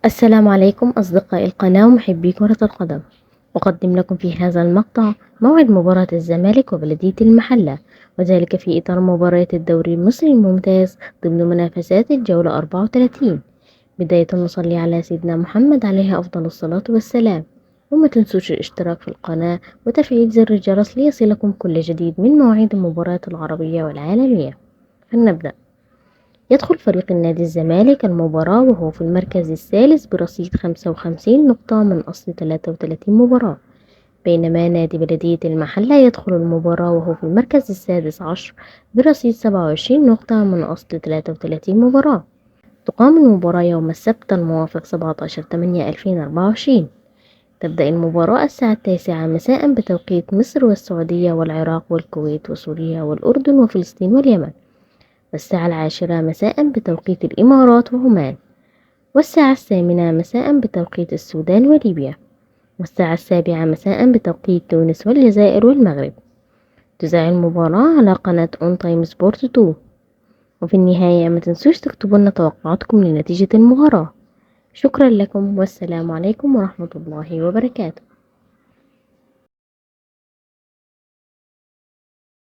السلام عليكم أصدقائي القناة ومحبي كرة القدم. أقدم لكم في هذا المقطع موعد مباراة الزمالك وبلدية المحلة، وذلك في إطار مباريات الدوري المصري الممتاز ضمن منافسات الجولة 34. بداية نصلي على سيدنا محمد عليه أفضل الصلاة والسلام، وما تنسوش الاشتراك في القناة وتفعيل زر الجرس ليصلكم كل جديد من مواعيد المباريات العربية والعالمية. فلنبدأ. يدخل فريق النادي الزمالك المباراة وهو في المركز الثالث برصيد 55 نقطة من أصل 33 مباراة، بينما نادي بلدية المحلة يدخل المباراة وهو في المركز السادس عشر برصيد 27 نقطة من أصل 33 مباراة. تقام المباراة يوم السبت الموافق 17/8/2024. تبدأ المباراة الساعة 9 مساء بتوقيت مصر والسعودية والعراق والكويت وسوريا والأردن وفلسطين واليمن، والساعة 10 مساء بتوقيت الإمارات وعمان، والساعة 8 مساء بتوقيت السودان وليبيا، والساعة 7 مساء بتوقيت تونس والجزائر والمغرب. تذاع المباراة على قناة أون تايم سبورت 2. وفي النهاية ما تنسوش تكتبوا لنا توقعاتكم لنتيجة المباراة. شكرا لكم والسلام عليكم ورحمة الله وبركاته.